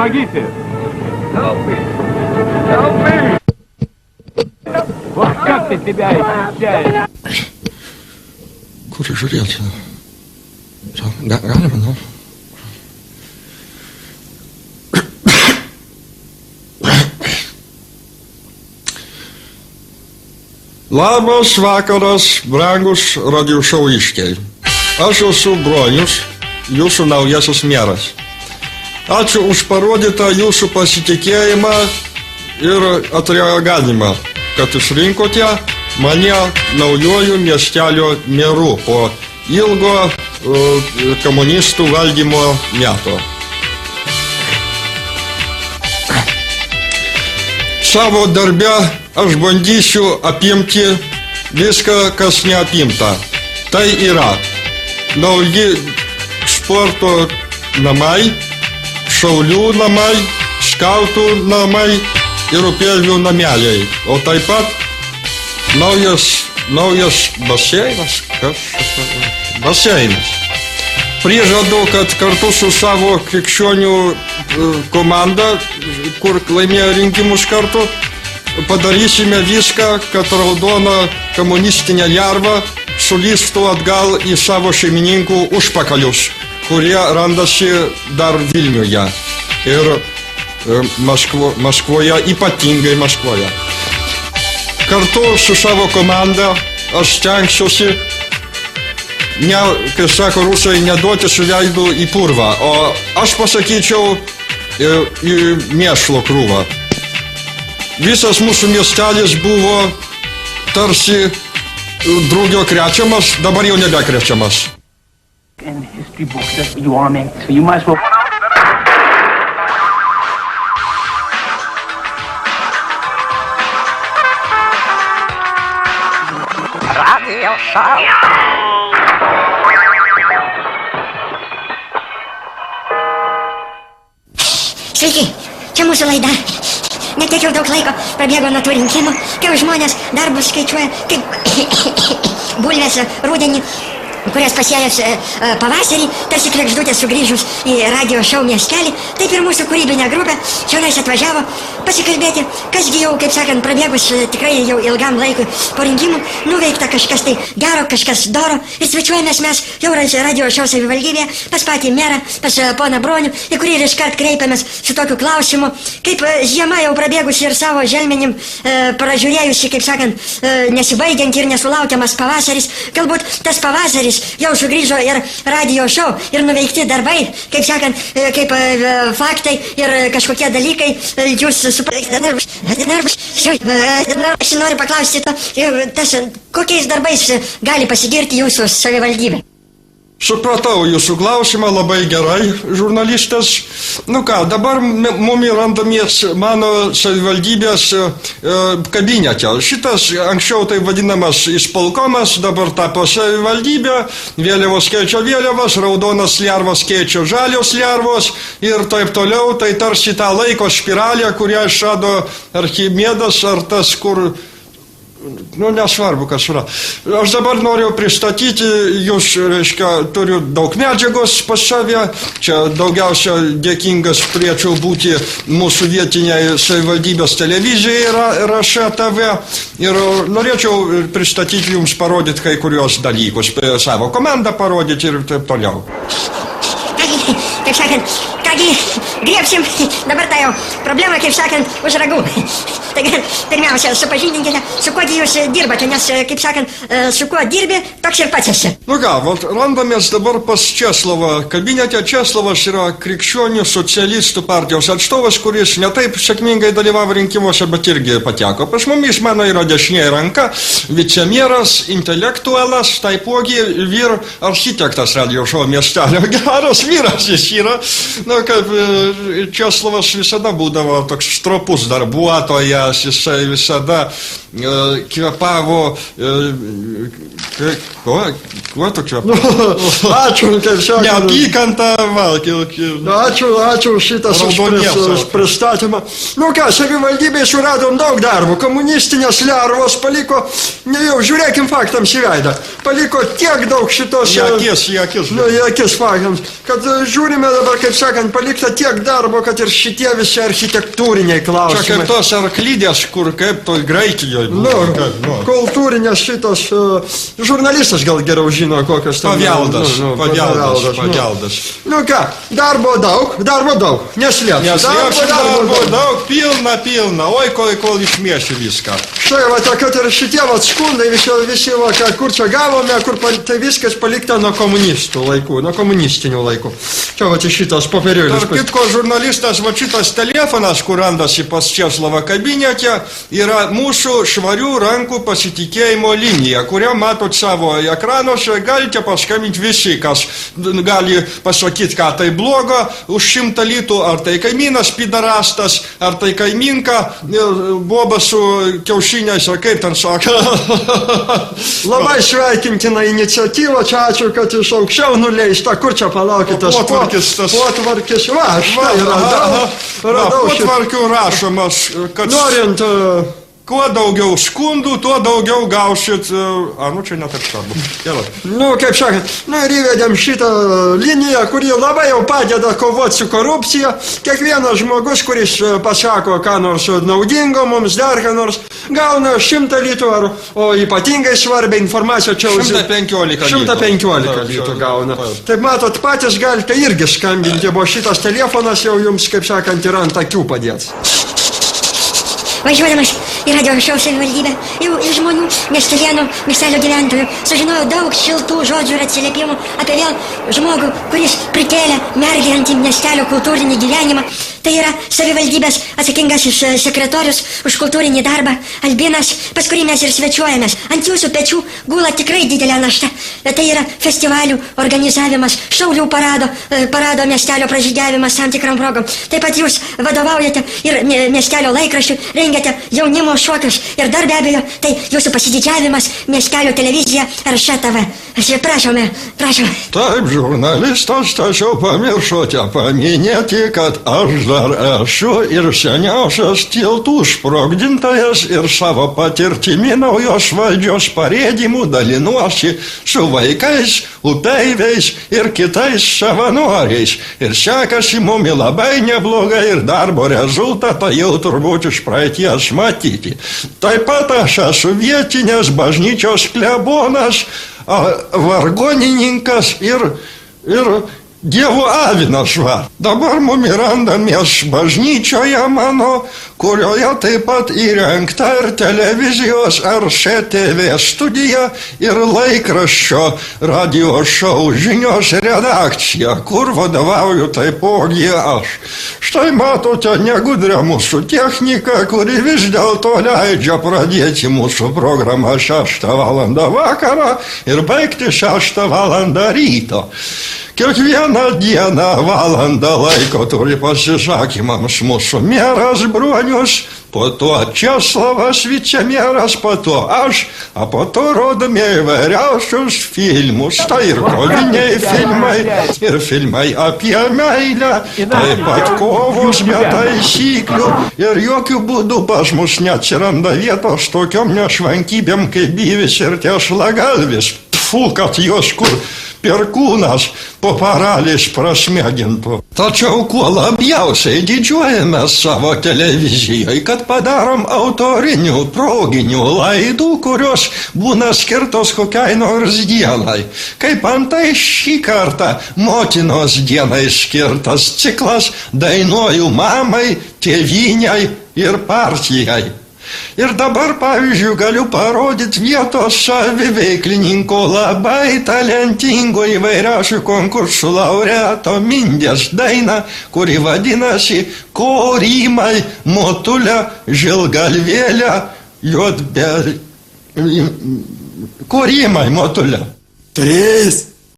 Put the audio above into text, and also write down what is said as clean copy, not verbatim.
Помогите! Вот как ты себя ощущаешь? Куры жрец. Galima, nu. Labas vakaras, brangus radio šou iškiai. Aš esu Bronius, jūsų naujasis meras. Ačiū už parodytą jūsų pasitikėjimą ir atreagavimą, kad išrinkote mane naujojų miestelio meru po ilgo komunistų valdymo meto. Savo darbe aš bandysiu apimti viską, kas neapimta. Tai yra nauji sporto namai, šaulių namai, skautų namai ir upelių nameliai. O taip pat naujas baseinas. Baseinas. Prižadu, kad kartu su savo krikščionių komanda, kur laimėjo rinkimus kartu, padarysime viską, kad raudona komunistinė lerva sulystų atgal į savo šeimininkų užpakalius, kurie randasi dar Vilniuje ir Maskvoje, ypatingai Maskvoje. Kartu su savo komanda aš stengsiuosi, kaip sako rusai, neduoti su veidu į purvą, o aš pasakyčiau į mėšlo krūvą. Visas mūsų miestelis buvo tarsi drugio krečiamas, dabar jau nebekrečiamas. In history books that you are meant, so you might as well. Radio show. Sveiki, čia mūsų laida. Ne tiek jau daug laiko prabėgo nuo tų rinkimų, kai žmonės darbus skaičiuoja kaip bulvės rudenį, kurias pasėjęs pavasarį, tarsi kregždutė sugrįžus į radio šou miestelį, taip ir mūsų kūrybinė grupė čionais atvažiavo pasikalbėti, kasgi jau, kaip sakant, prabėgus tikrai jau ilgam laikui po rinkimų, nuveikta kažkas tai gero, kažkas doro, ir svečiuojamės mes jau radio šou savivaldybėje pas patį merą, pas poną Bronių, į kurį ir iškart kreipiamės su tokiu klausimu, kaip žiema jau prabėgusi ir savo želmenim pražiūrėjusi, kaip sakant, nesibaigiant ir nesulaukiamas pavasaris, galbūt tas pavasaris jau sugrįžo ir radio šou, ir nuveikti darbai, kaip sakant, kaip faktai ir kažkokie dalykai, jūs supratate, aš noriu paklausti, kokiais darbais gali pasigirti jūsų savivaldybė? Supratau jūsų klausimą labai gerai, žurnalistas. Nu ką, dabar mumi randamies mano savivaldybės kabinete. Šitas anksčiau tai vadinamas išpolkomas, dabar tapo savivaldybė, vėliavos keičia vėliavas, raudonas lervas keičia žalios lervos ir taip toliau. Tai tarsi tą laiko spiralę, kurią išrado Archimedas ar tas, kur... Nu, nesvarbu, kas yra. Aš dabar noriu pristatyti, jūs, reiškia, turiu daug medžiagos pas save, čia daugiausia dėkingas turėčiau būti mūsų vietiniai savivaldybės televizijai Raša TV ir norėčiau pristatyti jums, parodyti kai kurios dalykus, savo komandą parodyti ir taip toliau. Kaip sakant, kągi, griebsim dabar tą jau problemą, kaip sakant, už ragų. Taigi, pirmiausia, supažindinkite, su kuo jūs dirbate, nes, kaip sakant, su kuo dirbi, toks ir pats esi. Nu ką, randamės dabar pas Česlovą kabinete. Česlovas yra krikščionių socialistų partijos atstovas, kuris netaip sėkmingai dalyvavo rinkimuose, bet irgi pateko. Pas mumis mano yra dešinė ranka, vicemeras, intelektualas, taipogi vyr architektas radio šou miestelio. Geras vyras jis yra. Na, kaip Česlovas visada būdavo toks stropus darbuotojas, nes jisai visada kvepavo... Kuo tu kvepavo? Ačiū, kaip sakant. Neapykantą valgį. Ačiū šitas už pristatymą. Nu ką, savivaldybėje suradom daug darbų. Komunistinės lervos paliko, jau žiūrėkim faktams į veidą, paliko tiek daug šitos... Į akis. Nu, į akis faktams. Kad žiūrime dabar, kaip sakant, palikta tiek darbo, kad ir šitie visi architektūriniai klausimai. Čia kaip tos arklydės, kur kaip to Graikijoje. Kultūrinės šitos... Žurnalistas gal geriau žino, kokios tam... Paveldas. Nu ką, darbo daug, neslėpsiu. Darbo daug, pilna. Oi, kol išmėsiu viską. Štai, va, kad ir šitie skundai, visi, va, kur čia gavome, kur tai viskas palikta nuo komunistų laikų, nuo komunistinių laikų. Čia, va, šitas popierėlis. Tarp kitko, žurnalistas, va, šitas telefonas, kur randasi pas Česlavą kabinete, yra mūsų švarių rankų pasitikėjimo linija, kurią matot savo ekranuose, galite paskambinti visi, kas gali pasakyti, ką tai blogo, už 100 litų, ar tai kaimynas pidarastas, ar tai kaiminka, boba su kiaušiniais, ar kaip ten sako. Labai sveikintina iniciatyva, čia ačiū, kad iš aukščiau nuleista, kur čia palaukitas potvarkis, va, štai radau. Potvarkių rašomas, kad... Norint... Kuo daugiau skundų, tuo daugiau gausit... čia ne taip svarbu. Nu, kaip sakant, ir įvedėm šitą liniją, kuri labai jau padeda kovoti su korupcija. Kiekvienas žmogus, kuris pasako, ką nors naudingo mums, dar ką nors, gauna 100 litų, o ypatingai svarbią informaciją čia... 115 litų gauna. Taip matot, patys galite irgi skambinti, bo šitas telefonas jau jums, kaip sakant, yra ant akių padėts. Važiuodamas į radio šou savivaldybę, jau iš žmonių, miestelio gyventojų, sužinojau daug šiltų žodžių ir atsiliepimų apie vėl žmogų, kuris prikėlė mergiantį miestelio kultūrinį gyvenimą. Tai yra savivaldybės atsakingasis sekretorius už kultūrinį darbą, Albinas, pas kurį mes ir svečiuojamės. Ant jūsų pečių gula tikrai didelė našta. Tai yra festivalių organizavimas, šaulių parado miestelio pražygiavimas tam tikram progom. Taip pat jūs vadovaujate ir miestelio laikraščių, rengiate jaunimo šokius ir dar be abejo, tai jūsų pasididžiavimas miestelio televizija RŠTV. Prašome. Taip, žurnalistas, tačiau pamiršote paminėti, kad aš dar esu ir seniausias tiltų sprogdintojas ir savo patirtimi naujos valdžios parėdimų dalinuosi su vaikais, upeiviais ir kitais savanoriais. Ir sekasi mumi labai neblogai ir darbo rezultatą jau turbūt iš praeities matyti. Taip pat aš esu vietinės bažnyčios klebonas, vargonininkas ir Dievo avinas va. Dabar mumi randamės bažnyčioje mano, kurioje taip pat įrengta ir televizijos RŠTV studija ir laikraščio radio šou žinios redakcija, kur vadovauju taipogi aš. Štai matote negudrę mūsų techniką, kuri vis dėlto leidžia pradėti mūsų programą 6 valandą vakarą ir baigti 6 valandą ryto. Kiekvieną dieną valandą laiko turi pasisakymams mūsų meras Bronius, po to Česlavas vicemeras, po to aš, o po to rodome įvairiausius filmus. Tai ir koviniai filmai, ir filmai apie meilę, taip pat kovos be taisyklių. Ir jokių būdų pas mus neatsiranda vietos tokiom nešvankybėm kaip Byvis ir Tešlagalvis. Tfu, kad jos kur perkūnas po paraliais prasmėgintų. Tačiau kuo labiausiai didžiuojamės savo televizijoje, kad padarom autorinių, proginių laidų, kurios būna skirtos kokiai nors dienai. Kaip antai šį kartą motinos dienai skirtas ciklas Dainuoju mamai, tėvynei ir partijai. Ir dabar, pavyzdžiui, galiu parodyti vietos saviveiklininkų labai talentingo įvairiausių konkursų laureato Mindės dainą, kuri vadinasi Korimai, Motulė, Žilgalvėlė, Juodbelė. Korimai, Motulė. 3,